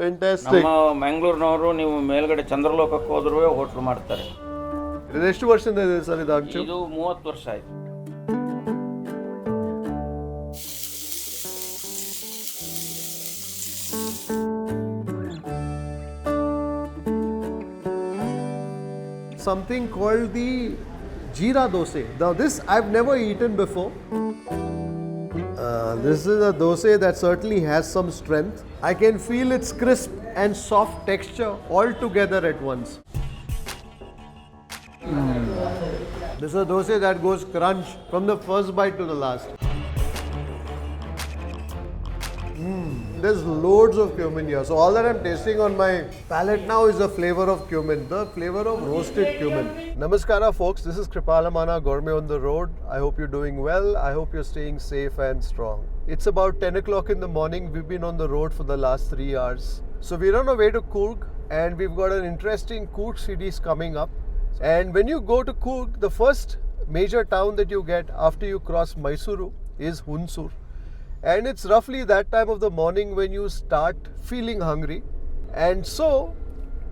Fantastic. ನಮ್ಮ ಮ್ಯಾಂಗ್ಳೂರ್ನವರು ನೀವು ಮೇಲ್ಗಡೆ ಚಂದ್ರಲೋಕಕ್ಕೆ ಹೋದ್ರೂ ಹೋಟ್ಲು ಮಾಡ್ತಾರೆ. ಇದು ಎಷ್ಟು ವರ್ಷದಿಂದ ಇದೆ ಸರ್ ಇದು ಅಂಚು? ಇದು 30 ವರ್ಷ ಆಯ್ತು. Something called the jeera dosae. Now this I've never eaten before. This is a dosae that certainly has some strength. I can feel its crisp and soft texture all together at once. This is a dosae that goes crunch from the first bite to the last. There's loads of cumin here. So all that I'm tasting on my palate now is the flavor of cumin, the flavor of roasted cumin. Namaskara folks, this is Kripal Amanna, Gourmet on the road. I hope you're doing well. I hope you're staying safe and strong. It's about 10 o'clock in the morning. We've been on the road for the last 3 hours. So we're on our way to Coorg and we've got an interesting Coorg series coming up. And when you go to Coorg, the first major town that you get after you cross Mysuru is Hunsur. And it's roughly that time of the morning when you start feeling hungry. And so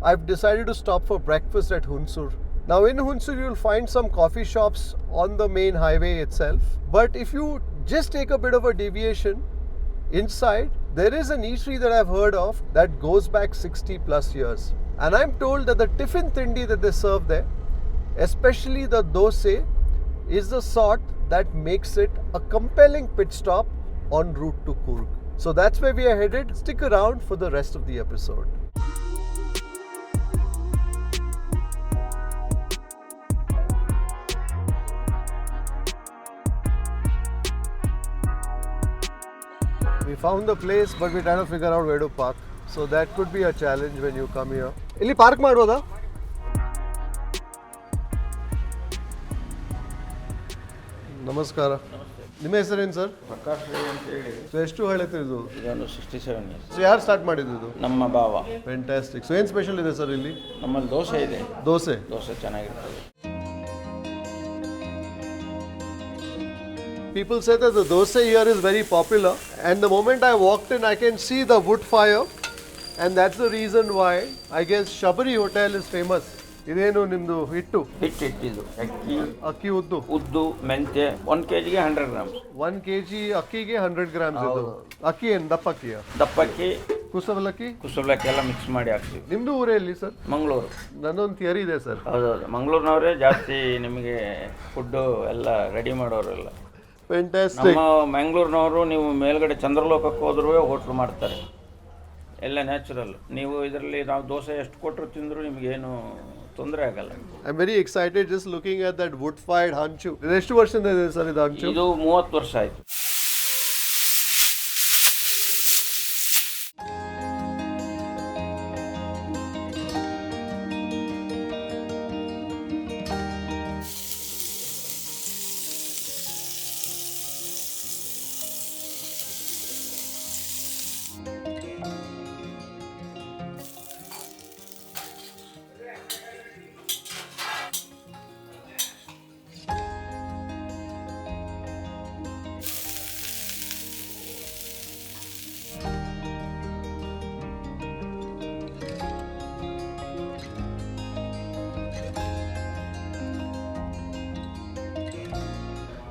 I've decided to stop for breakfast at Hunsur. Now in Hunsur you'll find some coffee shops on the main highway itself. But if you just take a bit of a deviation inside, there is an eatery that I've heard of that goes back 60 plus years. And I'm told that the tiffin tindi that they serve there, especially the dosae, is the sort that makes it a compelling pit stop en route to Coorg. So that's where we are headed. Stick around for the rest of the episode. We found the place, but we're trying to figure out where to park. So that could be a challenge when you come here. Illi park madoda? ನಮಸ್ಕಾರ. ನಿಮ್ಮ ಹೆಸರೇನು sir? Prakash ಅಂತ ಹೇಳಿ. So ಎಷ್ಟು ಹೇಳುತ್ತೆ ಇದು? ಇದೊಂದು 67 years. So ಯಾರು ಸ್ಟಾರ್ಟ್ ಮಾಡಿದ್ದು ಇದು? ನಮ್ಮ ಭಾವ. ಫ್ಯಾಂಟಾಸ್ಟಿಕ್. ಸೊ ಏನು ಸ್ಪೆಷಲ್ ಇದೆ ಸರ್ ಇಲ್ಲಿ? ನಮ್ಮಲ್ಲಿ ದೋಸೆ ಇದೆ. ದೋಸೆ ಚೆನ್ನಾಗಿರ್ತದೆ. People say that the dosa here is very popular, and the moment I walked in I can see the wood fire, and that's the reason why I guess Sabari Hotel is famous. ಇದೇನು ನಿಮ್ದು ಹಿಟ್ಟು ಇದು ಅಕ್ಕಿ ಉದ್ದು ಮೆಂತ್ಯ 1 kg 100 grams. 1 kg ಅಕ್ಕಿಗೆ 100 grams ಇದು. ಅಕ್ಕಿ ಏನು ದಪ್ಪಕ್ಕಿ ಕುಸಬಲಕ್ಕಿ ಎಲ್ಲ ಮಿಕ್ಸ್ ಮಾಡಿ ಹಾಕ್ತೀವಿ. ನಿಮ್ದು ಊರೇ ಎಲ್ಲಿ ಸರ್? ಮಂಗಳೂರು. ನನ್ನೊಂದು ಥಿಯರಿ ಇದೆ ಸರ್. ಹೌದೌದು, ಮಂಗಳೂರಿನವರೇ ಜಾಸ್ತಿ ನಿಮಗೆ ಫುಡ್ಡು ಎಲ್ಲ ರೆಡಿ ಮಾಡೋರೆಲ್ಲ. ಫ್ಯಾಂಟಾಸ್ಟಿಕ್. ನಮ್ಮ ಮ್ಯಾಂಗ್ಳೂರ್ನವರು ನೀವು ಮೇಲ್ಗಡೆ ಚಂದ್ರಲೋಕಕ್ಕೆ ಹೋದ್ರೂ ಹೋಟ್ಲು ಮಾಡ್ತಾರೆ. ಎಲ್ಲ ನ್ಯಾಚುರಲ್. ನೀವು ಇದರಲ್ಲಿ ನಾವು ದೋಸೆ ಎಷ್ಟು ಕೊಟ್ಟರು ತಿಂದರೂ ನಿಮಗೇನು ತೊಂದರೆ ಆಗಲ್ಲ. I am very excited just looking at that wood fired ಹಂಚು. ಇದು ಎಷ್ಟು ವರ್ಷದಿಂದ ಇದೆ ಸರ್ ಇದು ಹಂಚು? ಇದು 30 ವರ್ಷ ಆಯಿತು.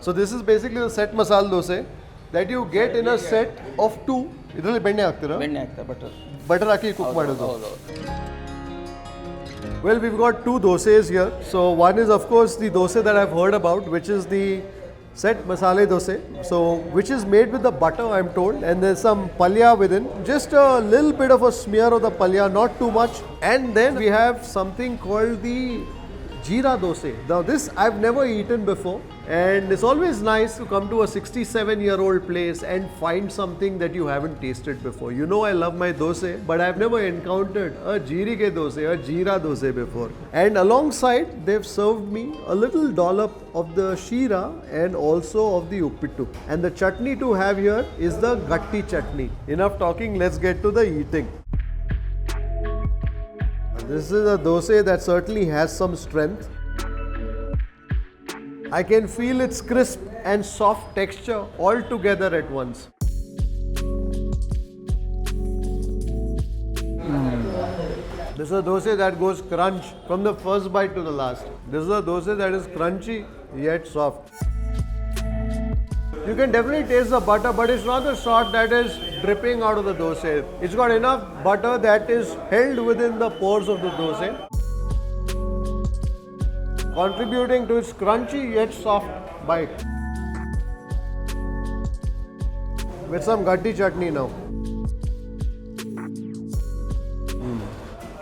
So this is basically the set masala dosa that you get in a set of 2. ಇದರಲ್ಲಿ ಬೆಣ್ಣೆ ಹಾಕ್ತೀರಾ? ಬೆಣ್ಣೆ ಹಾಕ್ತಾ ಬಟರ್ ಹಾಕಿ ಕುಕ್ ಮಾಡೋದು. Well, we've got 2 dosas here. So one is of course the dosa that I've heard about, which is the set masala dosa. So which is made with the butter, I'm told, and there's some palya within. Just a little bit of a smear of the palya, not too much. And then we have something called the jeera dosa. Now this I've never eaten before, and it's always nice to come to a 67-year-old place and find something that you haven't tasted before. You know I love my dosa, but I've never encountered a jeerike dosa, a jeera dosa before. And alongside they've served me a little dollop of the sheera and also of the uppittu. And the chutney to have here is the gatti chutney. Enough talking, let's get to the eating. This is a dosa that certainly has some strength. I can feel its crisp and soft texture all together at once. This is a dosa that goes crunch from the first bite to the last. This is a dosa that is crunchy yet soft. You can definitely taste the butter, but it's not the sort that is dripping out of the dosa. It's got enough butter that is held within the pores of the dosa, contributing to its crunchy yet soft bite. With some gatti chutney now.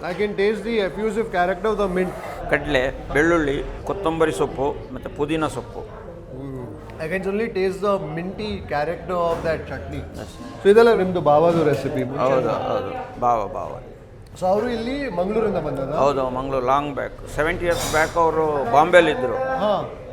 I can taste the effusive character of the mint. ಕಡಲೆ, ಬೆಳ್ಳುಳ್ಳಿ, ಕೊತ್ತಂಬರಿ ಸೊಪ್ಪು ಮತ್ತು ಪುದೀನ ಸೊಪ್ಪು. I can only taste the minty character of that chutney. So ಇದೆಲ್ಲ ನಿಮ್ಮದು ಬಾವಾದು recipe. ಹೌದು ಹೌದು, ಭಾವ. ಸೊ ಅವರು ಇಲ್ಲಿ ಮಂಗಳೂರಿಂದ ಬಂದದ? ಹೌದು, Mangaluru long back 70 years back ಅವರು ಬಾಂಬೆಲಿದ್ದರು.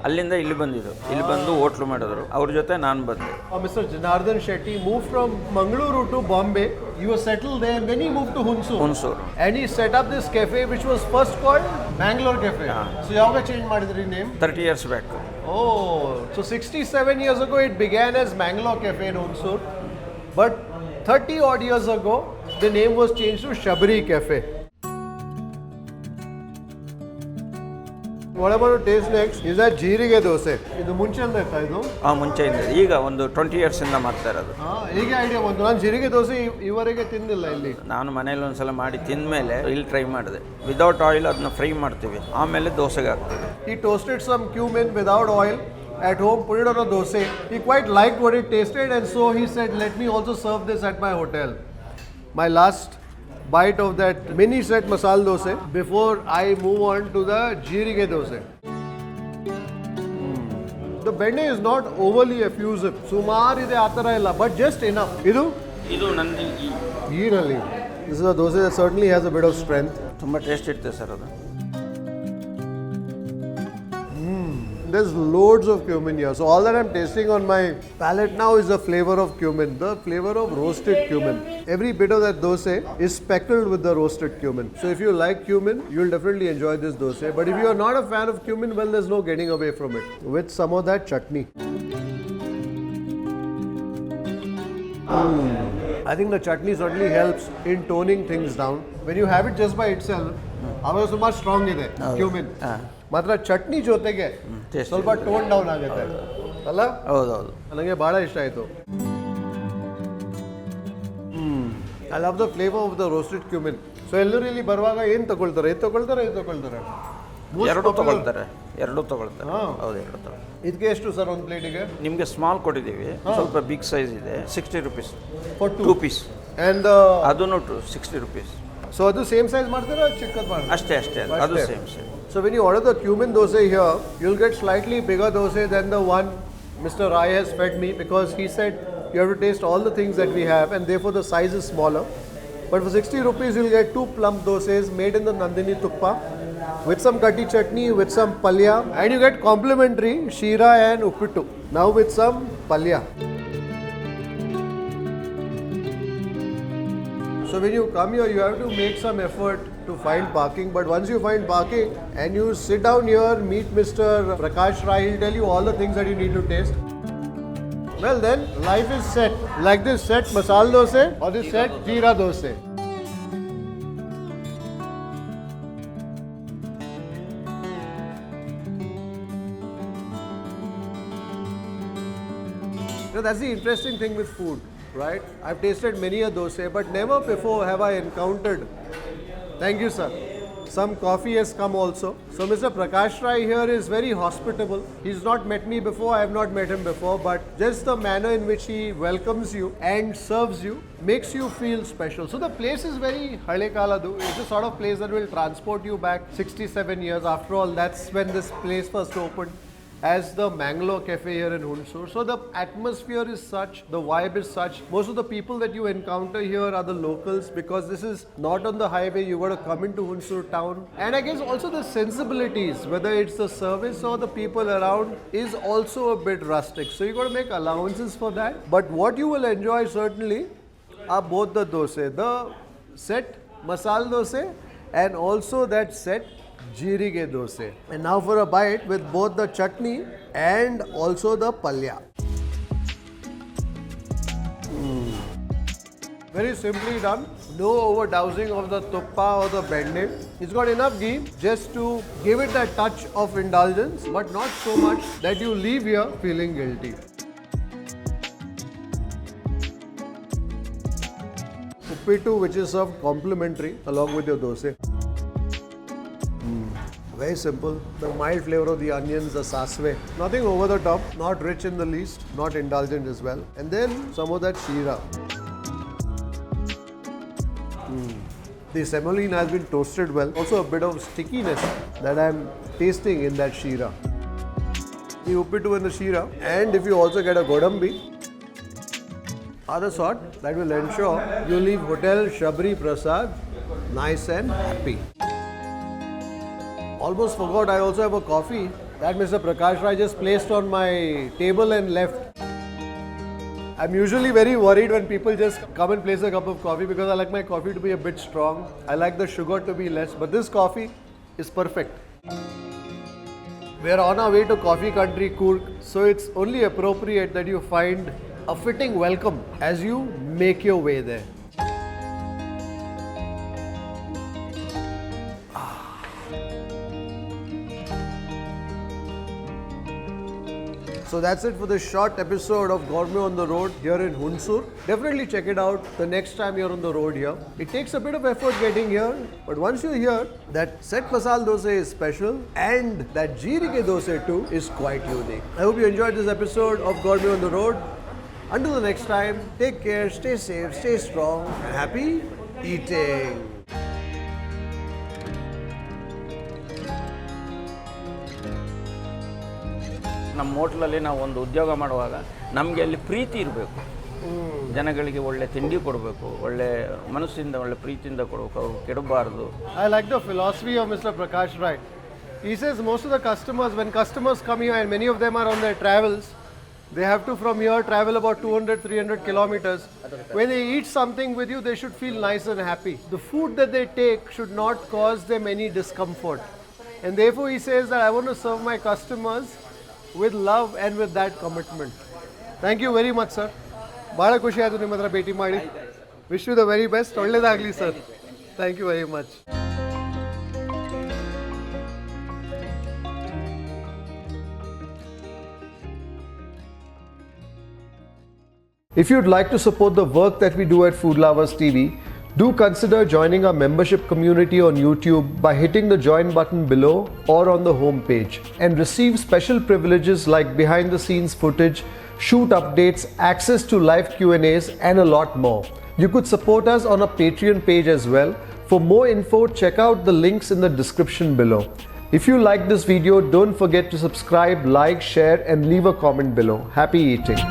ಅಲ್ಲಿಂದ ಇಲ್ಲಿ ಬಂದಿದ್ದು, ಇಲ್ಲಿ ಬಂದು ಹೋಟ್ಲು ಮಾಡಿದ್ರು. ಅವ್ರ ಜೊತೆ ನಾನು ಬಂದೆ. Mr. Janardhan Shetty moved from Mangalore to Bombay. He was settled there and then he moved to Hunsur. And he set up this cafe which was first called Mangalore Cafe. So ಯಾವಾಗ change ಮಾಡಿದ್ರಿ name? 30 years back. Oh, so 67 years ago it began as Mangalore Cafe in Hunsur. But 30 odd years ago the name was changed to Sabari Cafe. What about to taste next is that jeerige dosa. ಇದು ಮುಂಚೆಯಿಂದ ಇತ್ತಾ ಇದು? ಮುಂಚೆಯಿಂದ, ಈಗ ಒಂದು 20 years ಇಂದ ಮಾಡ್ತಾ ಇರೋದು. ಈಗ idea ಬಂತು. ನಾನು ಜೀರಿಗೆ ದೋಸೆ ಇವರೆಗೆ ತಿಂದಿಲ್ಲ ಇಲ್ಲಿ. ನಾನು ಮನೇಲಿ ಒಂದ್ಸಲ ಮಾಡಿ ತಿಂದಮೇಲೆ ಇಲ್ಲಿ ಟ್ರೈ ಮಾಡಿದೆ. ವಿದೌಟ್ ಆಯಿಲ್ ಅದನ್ನ ಫ್ರೈ ಮಾಡ್ತೀವಿ, ಆಮೇಲೆ ದೋಸೆಗೆ ಹಾಕ್ತೀವಿ. He toasted some cumin without oil at home, put it on a dosa. He quite liked what it tasted and so he said, let me also serve this at my hotel. My last bite of that mini set masala dosa before I move on to the jeerige dosa. The benne is not overly effusive. Sumar ide atara illa, but just enough. ಇದು Nandi ghee. This is a dosa that certainly has a bit of strength. ತುಂಬ taste ಇರುತ್ತೆ sir ಅದು. There's loads of cumin here. So all that I'm tasting on my palate now is the flavor of cumin, the flavor of roasted cumin. Every bit of that dosa is speckled with the roasted cumin. So if you like cumin, you'll definitely enjoy this dosa. But if you are not a fan of cumin, well, there's no getting away from it. With some of that chutney. I think the chutney certainly helps in toning things down. When you have it just by itself, aವಾಗ ಸುಮಾರು strong ಇದೆ cumin. ಮಾತ್ರ ಚಟ್ನಿ ಜೊತೆಗೆ ಸ್ವಲ್ಪ tone down ಆಗುತ್ತೆ ಅಲ್ಲ? ಹೌದೌದು, ನನಗೆ ಭಾಳ ಇಷ್ಟ ಆಯಿತು. I love the flavour of the roasted cumin. So ಎಲ್ಲರೂ ಇಲ್ಲಿ ಬರುವಾಗ ಏನು ತಗೊಳ್ತಾರೆ? ಇದು ತಗೊಳ್ತಾರೆ. ಎರಡು ತಗೊಳ್ತಾರೆ. ಹೌದು, ಎರಡು ತಗೊಳ್ತಾರೆ. ಇದಕ್ಕೆ ಎಷ್ಟು ಸರ್ ಒಂದು ಪ್ಲೇಟಿಗೆ? ನಿಮಗೆ ಸ್ಮಾಲ್ ಕೊಟ್ಟಿದ್ದೀವಿ, ಸ್ವಲ್ಪ ಬಿಗ್ ಸೈಜ್ ಇದೆ, 60 rupees ಫಾರ್ 2 ಪೀಸ್. ಆ್ಯಂಡ್ ಅದನ್ನು 60 rupees. ಸೊ ಅದು ಸೇಮ್ ಸೈಜ್ ಮಾಡ್ತೀರಾ, ಚಿಕ್ಕದು ಮಾಡ್ತೀರಾ? ಅಷ್ಟೇ, ಅದು same. So when you order the cumin dosa here, you'll get slightly bigger dosa than the one Mr. Rai has fed me, because he said you have to taste all the things that we have and therefore the size is smaller. But for 60 rupees you'll get 2 plump dosas made in the Nandini Tuppa with some gatti chutney, with some palya, and you get complimentary sheera and uppittu. Now with some palya. So when you come here, you have to make some effort to find parking. But once you find parking and you sit down here, meet Mr. Prakash Rai, he'll tell you all the things that you need to taste. Well then, life is set. Like this set masala dosa or this set jeera dosa. Now that's the interesting thing with food. Right? I've tasted many a dosa, but never before have I encountered. Thank you, sir. Some coffee has come also. So Mr. Prakash Rai here is very hospitable. He's not met me before, I have not met him before, but just the manner in which he welcomes you and serves you makes you feel special. So the place is very Hale Kaladu. It's the sort of place that will transport you back 67 years. After all, that's when this place first opened as the Mangalore Cafe here in Hunsur. So the atmosphere is such, the vibe is such. Most of the people that you encounter here are the locals, because this is not on the highway. You got to come into Hunsur town. And I guess also the sensibilities, whether it's the service or the people around, is also a bit rustic. So you got to make allowances for that. But what you will enjoy certainly are both the dosa, the set masala dosa and also that set jeerige dosa. And now for a bite with both the chutney and also the palya. Very simply done, No overdousing of the tuppa or the benne. It's got enough ghee just to give it that touch of indulgence, but not so much that you leave here feeling guilty. Uppittu, which is served complimentary along with your dosae. Very simple. The mild flavor of the onions, the sasve. Nothing over the top, not rich in the least, not indulgent as well. And then some of that sheera. The semolina has been toasted well. Also a bit of stickiness that I'm tasting in that sheera. The uppittu and the sheera. And if you also get a godambi, are the sort that will ensure you leave Hotel Sabari Prasad nice and happy. Almost forgot, I also have a coffee that Mr. Prakash Rai just placed on my table and left. I'm usually very worried when people just come and place a cup of coffee because I like my coffee to be a bit strong. I like the sugar to be less, but this coffee is perfect. We are on our way to coffee country Coorg, so it's only appropriate that you find a fitting welcome as you make your way there. So that's it for this short episode of Gourmet on the Road here in Hunsur. Definitely check it out the next time you're on the road here. It takes a bit of effort getting here, but once you're here, that set masala dosa is special and that jeera ke dosa too is quite unique. I hope you enjoyed this episode of Gourmet on the Road. Until the next time, take care, stay safe, stay strong, and happy eating. ನಮ್ಮ ಹೋಟ್ಲಲ್ಲಿ ನಾವು ಒಂದು ಉದ್ಯೋಗ ಮಾಡುವಾಗ ನಮಗೆ ಅಲ್ಲಿ ಪ್ರೀತಿ ಇರಬೇಕು. ಜನಗಳಿಗೆ ಒಳ್ಳೆ ತಿಂಡಿ ಕೊಡಬೇಕು, ಒಳ್ಳೆ ಮನಸ್ಸಿಂದ ಒಳ್ಳೆ ಪ್ರೀತಿಯಿಂದ ಕೊಡಬೇಕು, ಅವರು ಕೆಡಬಾರದು. I like the philosophy of Mr. Prakash Rai. He says most of the customers, when customers come here and many of them are on their travels, they have to from here travel about 200-300 kilometers. When they eat something with you, they should feel nice and happy. The food that they take should not cause them any discomfort. And therefore he says that I want to serve my customers with love and with that commitment. Thank you very much, sir. ಬಹಳ ಖುಷಿ ಆಯಿತು ನಿಮ್ಮ ಹತ್ರ ಭೇಟಿ ಮಾಡಿ. Wish you the very best. ಒಳ್ಳೆಯದಾಗಲಿ sir. Thank you very much. If you'd like to support the work that we do at Food Lovers TV, do consider joining our membership community on YouTube by hitting the join button below or on the home page and receive special privileges like behind the scenes footage, shoot updates, access to live Q&As and a lot more. You could support us on our Patreon page as well. For more info, check out the links in the description below. If you like this video, don't forget to subscribe, like, share and leave a comment below. Happy eating.